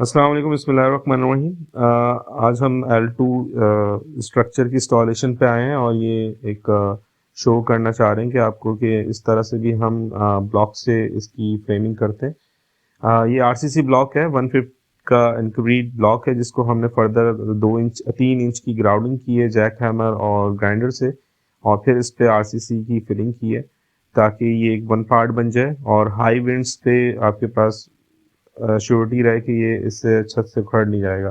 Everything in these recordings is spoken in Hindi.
अस्सलाम वालेकुम बिस्मिल्लाहिर्रहमानिर्रहीम। आज हम L2 स्ट्रक्चर की इंस्टॉलेशन पे आए हैं और ये एक शो करना चाह रहे हैं कि आपको कि इस तरह से भी हम ब्लॉक से इसकी फ्रेमिंग करते हैं। ये आरसीसी ब्लॉक है 150 का इंक्रीड ब्लॉक है जिसको हमने फर्दर 2 इंच 3 इंच की ग्राउंडिंग की है जैक हैमर और ग्राइंडर से, और फिर इस पे आरसीसी की फिलिंग की है ताकि ये एक वन पार्ट बन जाए और हाई विंड्स पे आपके पास श्योरिटी रहे कि ये इससे छत से उखड़ नहीं जाएगा,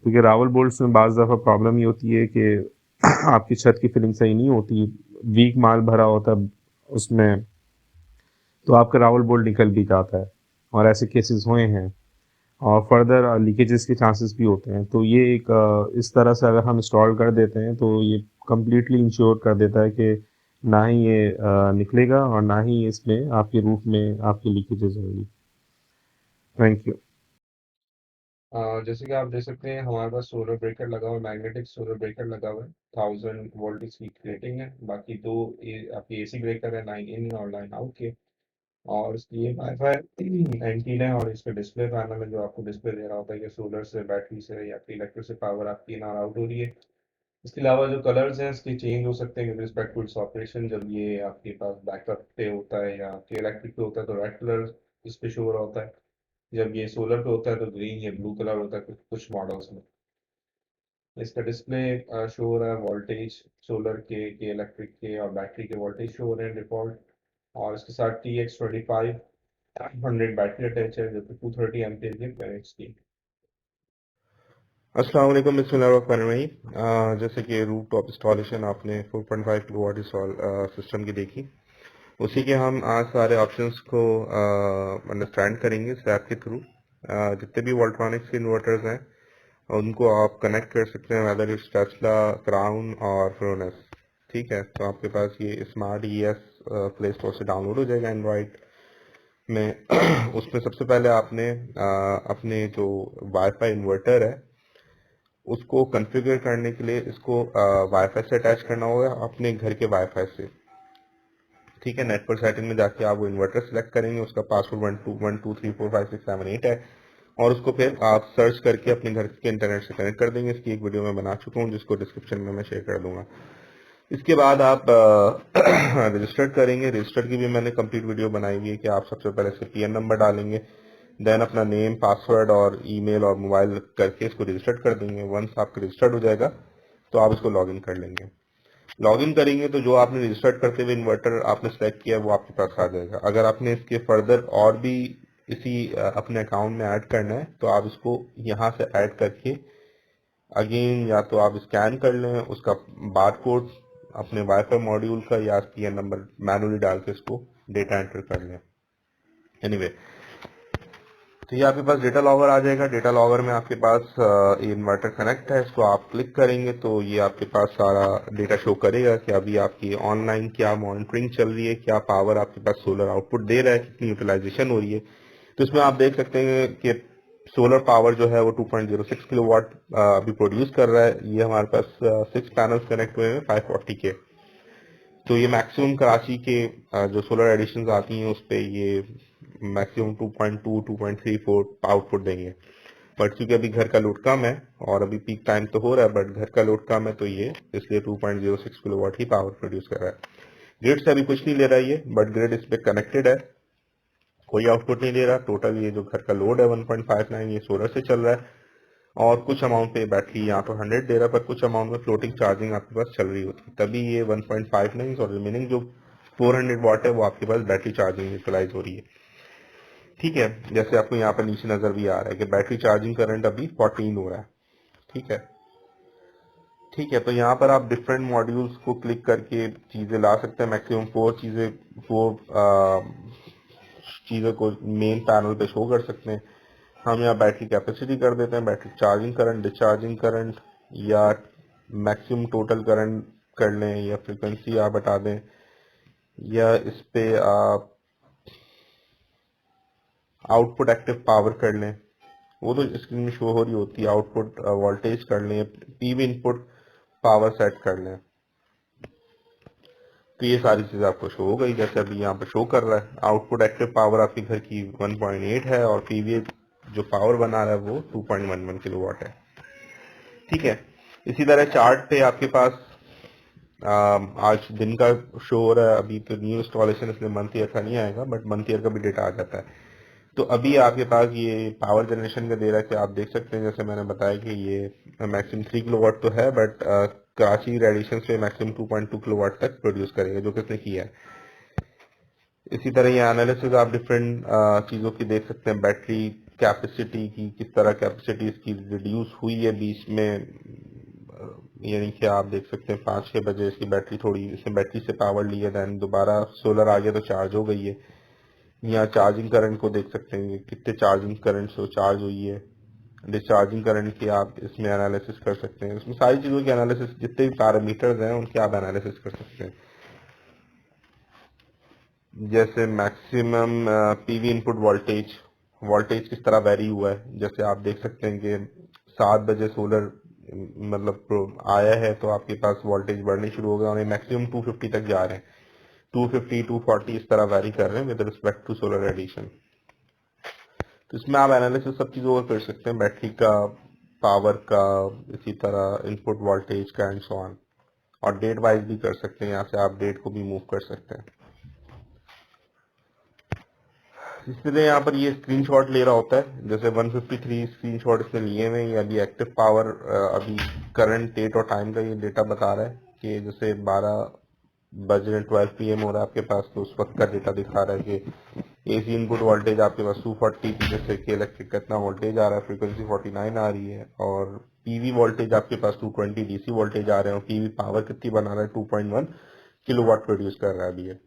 क्योंकि रावल बोल्ट्स में बाज़ दफ़ा प्रॉब्लम ये होती है कि आपकी छत की फिलिंग सही नहीं होती, वीक माल भरा होता है उसमें, तो आपका रावल बोल्ट निकल भी जाता है और ऐसे केसेस हुए हैं और फर्दर लीकेजेस के चांसेस भी होते हैं। तो ये एक इस तरह से अगर हम इंस्टॉल कर देते हैं तो ये कम्प्लीटली इंश्योर कर देता है कि ना ही ये निकलेगा और ना ही इसमें आपके रूफ में आपकी लीकेजेस होंगी। Thank you. जैसे कि आप देख सकते हैं हमारे पास सोलर ब्रेकर लगा हुआ है, मैग्नेटिक सोलर ब्रेकर लगा हुआ है। 1000 वोल्ट इसकी रेटिंग है। बाकी दो आपके एसी ब्रेकर है, लाइन इन और लाइन आउट के। और इसकी ये वाईफाई एंटीना है और इसका डिस्प्ले पैनल है जो आपको डिस्प्ले दे रहा होता है कि सोलर से, बैटरी से या फिर इलेक्ट्रिक से पावर आपकी इन और आउट हो रही है। इसके अलावा जो कलर्स हैं इसके चेंज हो सकते हैं with respect to its operation. जब ये आपके पास बैकअप पे होता है या आपके इलेक्ट्रिक पे होता है तो रेड कलर इस पे शो हो रहा होता है। जब ये सोलर पे होता है तो ग्रीन या ब्लू कलर होता है कुछ कुछ मॉडल्स में। इसका डिस्प्ले शो हो रहा है वोल्टेज, सोलर के इलेक्ट्रिक के और बैटरी के वोल्टेज शो हो रहे हैं डिफॉल्ट। और इसके साथ TX2500 बैटरी अटैच है जो कि 230 एम्पियर की पैरेट्स की। अस्सलाम वालेकुम बिस्मिल्लाहिर्रहमानिर्रहीम। जैसे कि रूफ टॉप इंस्टॉलेशन आपने 4.5 किलोवाट इंस्टॉल सिस्टम की देखी, उसी के हम आज सारे ऑप्शंस को अंडरस्टैंड करेंगे स्लैब के थ्रू। जितने भी वोल्ट्रॉनिक्स के इन्वर्टर्स हैं उनको आप कनेक्ट कर सकते हैं, वेदर इट्स टेस्ला, क्राउन और फ्रोनेस। ठीक है, तो आपके पास ये स्मार्ट ES प्ले स्टोर से डाउनलोड हो जाएगा एंड्रॉइड में। उसमें सबसे पहले आपने अपने जो वाईफाई इन्वर्टर है उसको कॉन्फ़िगर करने के लिए इसको वाईफाई से अटैच करना होगा अपने घर के वाईफाई से। ठीक है, नेटवर्क सेटिंग में जाके आप वो इन्वर्टर सेलेक्ट करेंगे, उसका पासवर्ड 121234567 है और उसको फिर आप सर्च करके अपने घर के इंटरनेट से कनेक्ट कर देंगे। इसकी एक वीडियो मैं बना चुका हूँ जिसको डिस्क्रिप्शन में मैं शेयर कर दूंगा। इसके बाद आप रजिस्टर करेंगे। रजिस्टर की भी मैंने कंप्लीट वीडियो बनाई हुई है कि आप सबसे पहले इसके PN नंबर डालेंगे, देन अपना नेम, पासवर्ड और ईमेल और मोबाइल करके इसको रजिस्टर कर देंगे। वंस आपका रजिस्टर्ड हो जाएगा तो आप इसको लॉगिन कर लेंगे। लॉगिन करेंगे तो जो आपने रजिस्टर्ड करते हुए इन्वर्टर आपने सेलेक्ट किया वो आपके पास आ जाएगा। अगर आपने इसके फर्दर और भी इसी अपने अकाउंट में ऐड करना है तो आप इसको यहाँ से ऐड करके अगेन या तो आप स्कैन कर लें उसका बार कोड अपने वाईफाई मॉड्यूल का या PN नंबर मैनुअली डाल के इसको डेटा एंटर कर लें। एनीवे तो ये आपके पास डेटा लॉगर आ जाएगा। डेटा लॉगर में आपके पास ये इन्वर्टर कनेक्ट है, इसको आप क्लिक करेंगे तो ये आपके पास सारा डेटा शो करेगा कि अभी आपकी ऑनलाइन क्या मॉनिटरिंग चल रही है, क्या पावर आपके पास सोलर आउटपुट दे रहा है, कितनी यूटिलाइजेशन हो रही है। तो इसमें आप देख सकते हैं कि सोलर पावर जो है वो 2.06 किलोवाट अभी प्रोड्यूस कर रहा है। ये हमारे पास 6 पैनल्स कनेक्ट हुए हैं 540 के। तो ये मैक्सिमम कराची के जो सोलर एडिशंस आती हैं उस पे ये मैक्सिमम 2.2 2.34 आउटपुट देंगे। बट क्योंकि अभी घर का लोड कम है और अभी पीक टाइम तो हो रहा है बट घर का लोड कम है तो ये इसलिए 2.06 किलोवाट ही पावर प्रोड्यूस कर रहा है। ग्रिड से अभी कुछ नहीं ले रहा है ये, बट ग्रिड इस पे कनेक्टेड है, कोई आउटपुट नहीं दे रहा। टोटल ये जो घर का लोड है 1.59 ये सोलर से चल रहा है और कुछ अमाउंट पे बैटरी यहाँ तो 100 दे रहा है पर कुछ अमाउंट में फ्लोटिंग चार्जिंग आपके पास चल रही होती है, तभी ये 1.59 और रिमेनिंग जो 400 वाट है वो आपके पास बैटरी चार्जिंग यूटिलाइज हो रही है। ठीक है, जैसे आपको यहाँ पर नीचे नजर भी आ रहा है कि बैटरी चार्जिंग करंट अभी 14 हो रहा है। ठीक है, ठीक है, तो यहाँ पर आप डिफरेंट मॉड्यूल्स को क्लिक करके चीजें ला सकते हैं। मैक्सिमम 4 चीजों को मेन पैनल पे शो कर सकते हैं। हम यहाँ बैटरी कैपेसिटी कर देते हैं, battery charging current, discharging current या मैक्सिमम टोटल करंट कर लें या फ्रीक्वेंसी आप बता दें या इस पे आप आउटपुट एक्टिव पावर कर लें, वो तो स्क्रीन में शो हो रही होती है। आउटपुट वोल्टेज कर लें, PV इनपुट पावर सेट कर लें, तो ये सारी चीजें आपको शो हो गई। जैसे अभी यहाँ पे शो कर रहा है आउटपुट एक्टिव पावर आपके घर की 1.8 है और PV जो पावर बना रहा है वो 2.11 किलोवाट है। ठीक है, इसी तरह चार्ट पे आपके पास आज दिन का शो हो रहा है। अभी तो न्यू इंस्टॉलेशन इसलिए मंथ ईयर का नहीं आएगा, बट मंथ ईयर का भी डेटा आ जाता है। तो अभी आपके पास ये पावर जनरेशन का दे रहा है कि आप देख सकते हैं, जैसे मैंने बताया कि ये मैक्सिमम 3 किलोवाट तो है, बट कराची रेडिएशन से मैक्सिमम 2.2 किलोवाट तक प्रोड्यूस करेगा, जो किसने किया है। इसी तरह ये एनालिसिस आप डिफरेंट चीजों की देख सकते हैं। बैटरी कैपेसिटी की किस तरह कैपेसिटी इसकी रिड्यूस हुई है बीच में, यानी कि आप देख सकते हैं 5-6 बजे इसकी बैटरी थोड़ी, इसने बैटरी से पावर ली है, देन दोबारा सोलर आ गया तो चार्ज हो गई है। यहाँ चार्जिंग करंट को देख सकते हैं कितने चार्जिंग करंट से चार्ज हुई है। डिस्चार्जिंग करंट की आप इसमें एनालिसिस कर सकते हैं। इसमें सारी चीजों की एनालिसिस, जितने भी पैरामीटर्स हैं उनकी आप एनालिसिस कर सकते हैं। जैसे maximum PV input voltage, voltage किस तरह वेरी हुआ है। जैसे आप देख सकते हैं कि 7 बजे सोलर मतलब आया है तो आपके पास वोल्टेज बढ़ने शुरू हो गया और मैक्सिमम 250 तक जा रहे हैं। 250, 240 इस तरह वेरी कर रहे हैं with respect to solar addition. तो इसमें आप एनालिसिस सब चीजों का कर सकते हैं, बैटरी का, पावर का, इसी तरह इनपुट वोल्टेज का एंड सो ऑन। और डेट वाइज भी कर सकते हैं, यहाँ से आप डेट को भी मूव कर सकते हैं। इसलिए यहाँ पर ये स्क्रीनशॉट ले रहा होता है, जैसे 153 स्क्रीनशॉट इसने लिए हुए हैं। ये अभी एक्टिव पावर, अभी करंट डेट और टाइम का ये डेटा बता रहा है कि जैसे 12 बजे 12 PM हो रहा है आपके पास, तो उस वक्त का डेटा दिखा रहा है कि एसी इनपुट वोल्टेज आपके पास 240 थी, जैसे कि इलेक्ट्रिक का इतना वोल्टेज आ रहा है, फ्रीक्वेंसी 49 आ रही है, और पीवी वोल्टेज आपके पास 220 डीसी वोल्टेज आ रहे हैं, और पीवी पावर कितनी बना रहा है 2.1 किलोवाट प्रोड्यूस कर रहा है अभी है।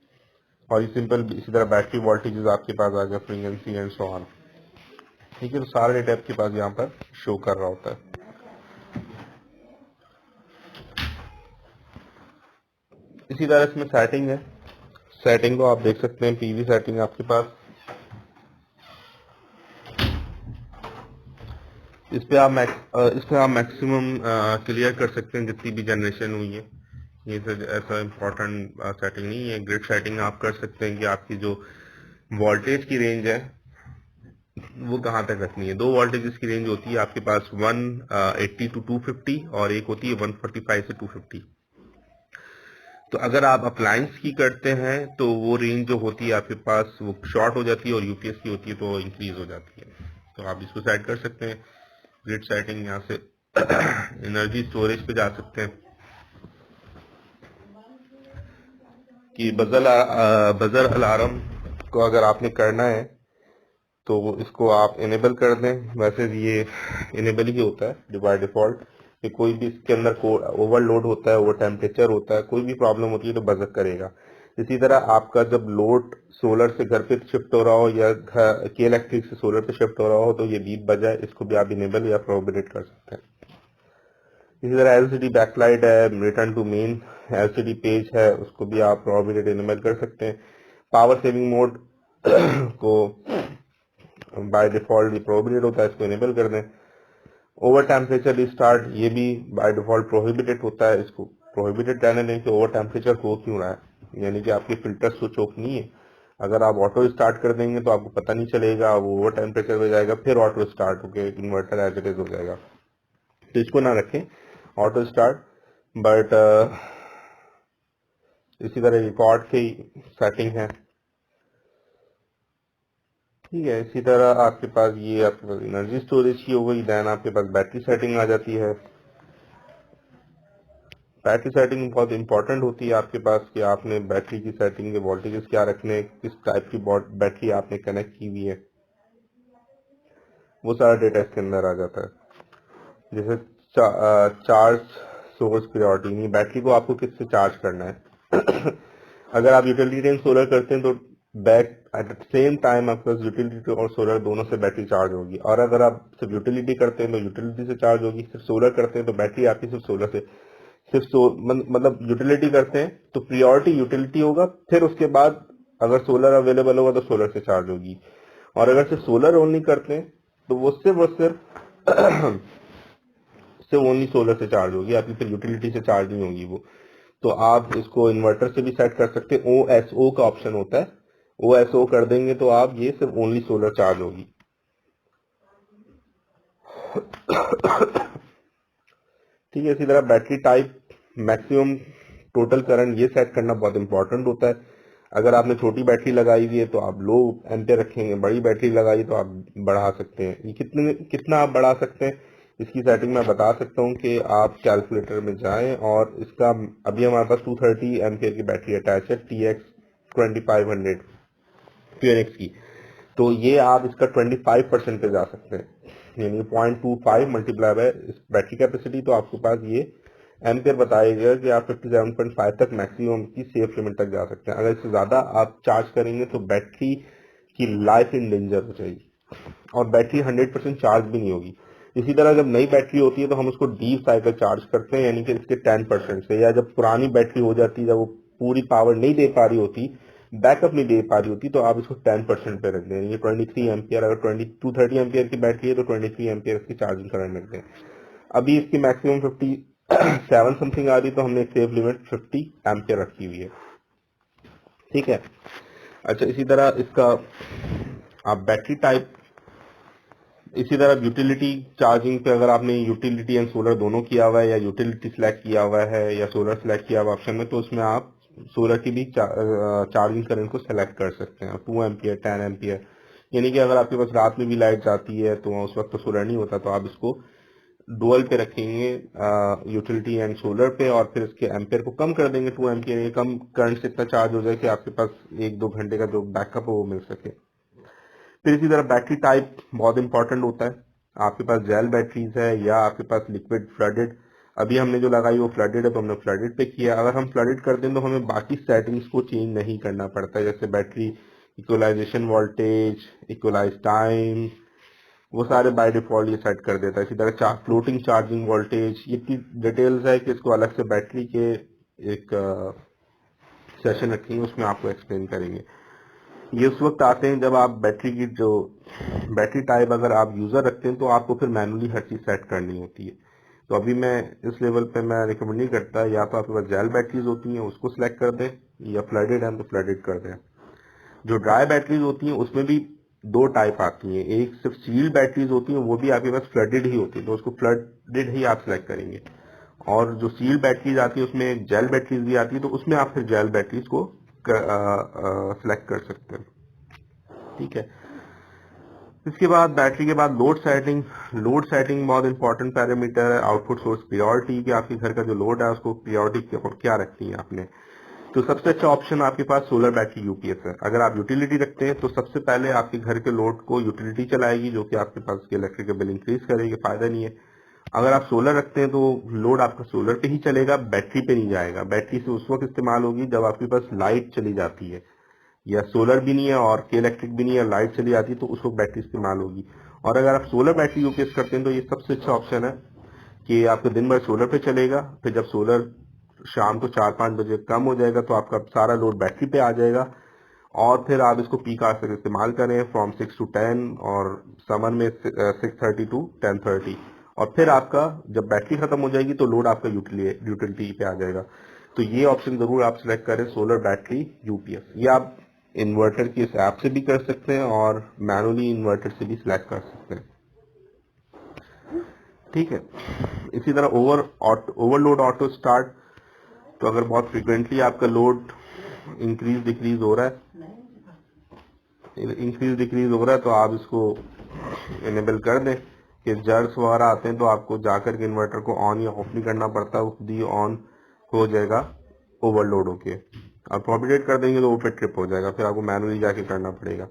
और ये सिंपल इसी तरह बैटरी वोल्टेजेस आपके पास आ गया, फ्रीक्वेंसी एंड सो ऑन। ठीक है, तो सारा डेटा आपके पास यहाँ पर शो कर रहा होता है। इसी तरह इसमें सेटिंग है, सेटिंग को आप देख सकते हैं। पीवी सेटिंग आपके पास, इस पे आप मैक्सिमम क्लियर कर सकते हैं जितनी भी जनरेशन हुई है। ये तो ऐसा इम्पोर्टेंट सेटिंग नहीं है। ग्रिड सेटिंग आप कर सकते हैं कि आपकी जो वोल्टेज की रेंज है वो कहाँ तक रखनी है। 2 वोल्टेज की रेंज होती है आपके पास, 180 to 250, और एक होती है 145 से 250। तो अगर आप अप्लायंस की करते हैं तो वो रेंज जो होती है आपके पास वो शॉर्ट हो जाती है, और यूपीएस की होती है तो इंक्रीज हो जाती है। तो आप इसको सेट कर सकते हैं। ग्रिड सेटिंग, यहाँ से एनर्जी स्टोरेज पे जा सकते हैं कि बजर अलार्म को अगर आपने करना है तो इसको आप इनेबल कर दें। वैसे ये इनेबल ही होता है बाय डिफॉल्ट, कि कोई भी इसके अंदर ओवरलोड होता है, ओवर टेम्परेचर होता है, कोई भी प्रॉब्लम होती है तो बजर करेगा। इसी तरह आपका जब लोड सोलर से घर पे शिफ्ट हो रहा हो या के इलेक्ट्रिक से सोलर पे शिफ्ट हो रहा हो तो ये बीप बजाए, इसको भी आप इनेबल या प्रोहिबिट कर सकते हैं। इसी तरह एलसीडी बैकलाइट है, return to main LCD page है, उसको भी आप प्रोहिबिट इनेबल कर सकते हैं। पावर सेविंग मोड को बाय डिफॉल्ट ये प्रोहिबिटेड होता है, इसको इनेबल कर दें। ओवर टेम्परेचर रिस्टार्ट, ये भी बाय डिफॉल्ट प्रोहिबिटेड होता है, इसको प्रोहिबिटेड रहने दें कि ओवर टेम्परेचर हो क्यों रहा है, यानी कि आपकी फिल्टर स्विच ऑफ नहीं है। अगर आप ऑटो स्टार्ट कर देंगे तो आपको पता नहीं चलेगा, वो ओवर टेम्परेचर हो जाएगा, फिर ऑटो स्टार्ट होकर इन्वर्टर एज इट इज हो जाएगा। तो इसको ना रखें ऑटो स्टार्ट। बट इसी तरह रिकॉर्ड की सेटिंग है। ठीक है, इसी तरह आपके पास ये आपके पास एनर्जी स्टोरेज की हो गई। देन आपके पास बैटरी सेटिंग आ जाती है। बैटरी सेटिंग बहुत इंपॉर्टेंट होती है आपके पास कि आपने बैटरी की सेटिंग के वोल्टेजेस क्या रखने, किस टाइप की बैटरी आपने कनेक्ट की हुई है, वो सारा डेटा इसके अंदर आ जाता है। जैसे चार्ज सोर्स प्रायोरिटी, नहीं बैटरी को आपको किससे चार्ज करना है। अगर आप यूटिलिटी रेंज सोलर करते हैं तो back at the same time आपके पास यूटिलिटी और सोलर दोनों से बैटरी चार्ज होगी, और अगर आप सिर्फ यूटिलिटी करते हैं तो यूटिलिटी से चार्ज होगी, सिर्फ सोलर करते हैं तो बैटरी आपकी सिर्फ सोलर से, मतलब यूटिलिटी करते हैं तो प्रियोरिटी यूटिलिटी होगा, फिर उसके बाद अगर सोलर अवेलेबल होगा तो सोलर से चार्ज होगी, और अगर सिर्फ सोलर ओनली करते हैं तो वो सिर्फ सिर्फ ओनली सोलर से चार्ज होगी आपकी, फिर यूटिलिटी से चार्ज नहीं होगी वो। तो आप इसको इन्वर्टर से भी सेट कर सकते हैं। OSO का ऑप्शन होता है, OSO कर देंगे तो आप ये सिर्फ ओनली सोलर चार्ज होगी। ठीक है, इसी तरह battery type, maximum total current, ये सेट करना बहुत इंपॉर्टेंट होता है। अगर आपने छोटी बैटरी लगाई हुई है तो आप लो एम्पेयर रखेंगे, बड़ी बैटरी लगाई तो आप बढ़ा सकते हैं। ये कितना आप बढ़ा सकते हैं इसकी सेटिंग मैं बता सकता हूँ कि आप कैलकुलेटर में जाएं और इसका, अभी हमारे पास 230 एम्पेयर की बैटरी अटैच है TX 2500 QNX की, तो ये आप इसका 25% पे जा सकते हैं, यानी 0.25 मल्टीप्लाई बाय इस बैटरी कैपेसिटी, तो आपके पास ये एम्पेयर बताएगा कि आप 57.5 तक मैक्सिमम की सेफ लिमिट तक जा सकते हैं। अगर इससे ज्यादा आप चार्ज करेंगे तो बैटरी की लाइफ इन डेंजर हो जाएगी और बैटरी 100% चार्ज भी नहीं होगी। इसी तरह जब नई बैटरी होती है तो हम उसको डीप साइकिल चार्ज करते हैं, यानी कि इसके 10% से, या जब पुरानी बैटरी हो जाती है, जब वो पूरी पावर नहीं दे पा रही होती, बैकअप नहीं दे पा रही होती, तो आप इसको 10% पे रख दें। ये 23 एम्पियर, अगर 230 एम्पियर की बैटरी है तो 23 एम्पियर की चार्जिंग करंट रख दें। अभी इसकी मैक्सिमम 57 समथिंग आ रही, तो हमने एक सेफ लिमिट 50 एम्पियर रखी हुई है। ठीक है, अच्छा, इसी तरह इसका आप बैटरी टाइप, इसी तरह यूटिलिटी चार्जिंग पे, अगर आपने यूटिलिटी एंड सोलर दोनों किया हुआ है या यूटिलिटी सिलेक्ट किया हुआ है या सोलर सिलेक्ट किया हुआ ऑप्शन में, तो उसमें आप सोलर की भी चार्जिंग करंट को सिलेक्ट कर सकते हैं, 2 एम्पियर 10 एम्पियर, यानी कि अगर आपके पास रात में भी लाइट जाती है तो उस वक्त तो सोलर नहीं होता, तो आप इसको डुअल पे रखेंगे यूटिलिटी एंड सोलर पे, और फिर इसके एम्पियर को कम कर देंगे 2 एम्पियर, ये कम करंट से इतना चार्ज हो जाए कि आपके पास 1-2 घंटे का जो बैकअप है वो मिल सके। फिर इसी तरह बैटरी टाइप बहुत इंपॉर्टेंट होता है, आपके पास जेल बैटरीज है या आपके पास लिक्विड फ्लडेड। अभी हमने जो लगाई वो फ्लडेड है तो हमने फ्लडेड पे किया। अगर हम फ्लडेड कर दें तो हमें बाकी सेटिंग्स को चेंज नहीं करना पड़ता है, जैसे battery equalisation voltage, equalise time, वो सारे बाय डिफॉल्ट ये सेट कर देता है। इसी तरह फ्लोटिंग चार्जिंग वोल्टेज, ये इतनी डिटेल्स है कि इसको अलग से बैटरी के एक सेशन रखेंगे, उसमें आपको एक्सप्लेन करेंगे। ये उस वक्त आते हैं जब आप बैटरी की जो बैटरी टाइप अगर आप यूजर रखते हैं तो आपको फिर मैनुअली हर चीज सेट करनी होती है। तो अभी मैं इस लेवल पे मैं रिकमेंड नहीं करता, या तो आपके पास जेल बैटरीज होती हैं उसको सिलेक्ट कर दें, या फ्लडेड है तो फ्लडेड कर दें। जो ड्राई बैटरीज होती हैं उसमें भी 2 टाइप आती हैं, एक सिर्फ सील्ड बैटरीज होती हैं, वो भी आपके पास फ्लडेड ही होती है, तो उसको फ्लडेड ही आप सिलेक्ट करेंगे। और जो सील्ड बैटरीज आती है उसमें जेल बैटरीज भी आती है, तो उसमें आप फिर जेल बैटरीज को सिलेक्ट कर सकते हैं। ठीक है, इसके बाद बैटरी के बाद लोड सेटिंग। लोड सेटिंग बहुत इंपॉर्टेंट पैरामीटर है। आउटपुट सोर्स प्रायोरिटी, कि आपके घर का जो लोड है उसको प्रायोरिटी क्या रखनी है आपने। तो सबसे अच्छा ऑप्शन आपके पास सोलर बैटरी यूपीएस है। अगर आप यूटिलिटी रखते हैं तो सबसे पहले आपके घर के लोड को यूटिलिटी चलाएगी, जो कि आपके पास इलेक्ट्रिक बिल इंक्रीज करेगी, फायदा नहीं है। अगर आप सोलर रखते हैं तो लोड आपका सोलर पे ही चलेगा, बैटरी पे नहीं जाएगा। बैटरी से उस वक्त इस्तेमाल होगी जब आपके पास लाइट चली जाती है, या सोलर भी नहीं है और के इलेक्ट्रिक भी नहीं है, लाइट चली जाती है, तो उस वक्त बैटरी इस्तेमाल होगी। और अगर आप सोलर बैटरी यूपीएस करते हैं तो ये सबसे अच्छा ऑप्शन है कि आपका दिन भर सोलर पे चलेगा, फिर जब सोलर शाम को 4-5 बजे कम हो जाएगा तो आपका सारा लोड बैटरी पे आ जाएगा, और फिर आप इसको पीक आवर्स तक इस्तेमाल करें, फ्रॉम 6 to 10, और समर में 6:30 to 10:30, और फिर आपका जब बैटरी खत्म हो जाएगी तो लोड आपका यूटिलिटी पे आ जाएगा। तो ये ऑप्शन जरूर आप सिलेक्ट करें, सोलर बैटरी यूपीएस। ये आप इन्वर्टर की इस ऐप से भी कर सकते हैं और मैनुअली इन्वर्टर से भी सिलेक्ट कर सकते हैं। ठीक है, इसी तरह ओवरलोड ऑटो स्टार्ट। तो अगर बहुत फ्रिक्वेंटली आपका लोड इंक्रीज डिक्रीज हो रहा है तो आप इसको इनेबल कर दें कि जर्स वगैरह आते हैं तो आपको जाकर के इन्वर्टर को ऑन या ऑफ नहीं करना पड़ता, वो खुद ही ऑन हो जाएगा ओवरलोड होके। आप प्रोपिगेट कर देंगे तो वो पे ट्रिप हो जाएगा, फिर आपको मैनुअली जाके करना पड़ेगा।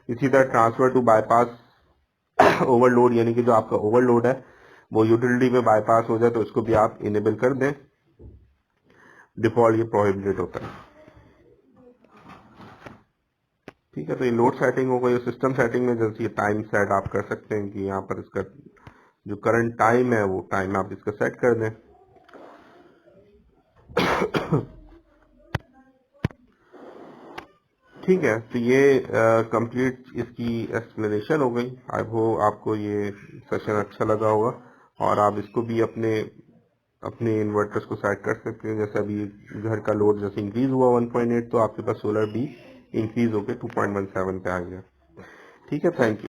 इसी तरह ट्रांसफर टू बाईपास ओवरलोड, यानी कि जो आपका ओवरलोड है वो यूटिलिटी पे बाईपास हो जाए तो इसको भी आप इनेबल कर दें। डिफॉल्ट ये प्रोहिबिटेड होता है। ठीक है, तो ये लोड सेटिंग हो गई। सिस्टम सेटिंग में जैसे ये टाइम सेट आप कर सकते हैं कि यहाँ पर इसका जो करंट टाइम है वो टाइम आप इसका सेट कर दें। ठीक है, तो ये कंप्लीट इसकी एक्सप्लेनेशन हो गई। आई होप आपको ये सेशन अच्छा लगा होगा, और आप इसको भी अपने इन्वर्टर्स को सेट कर सकते हैं। जैसे अभी घर का लोड जैसे इंक्रीज हुआ 1.8 तो आपके पास सोलर भी इंक्रीज होकर 2.17 पे आ गया। ठीक है, थैंक यू।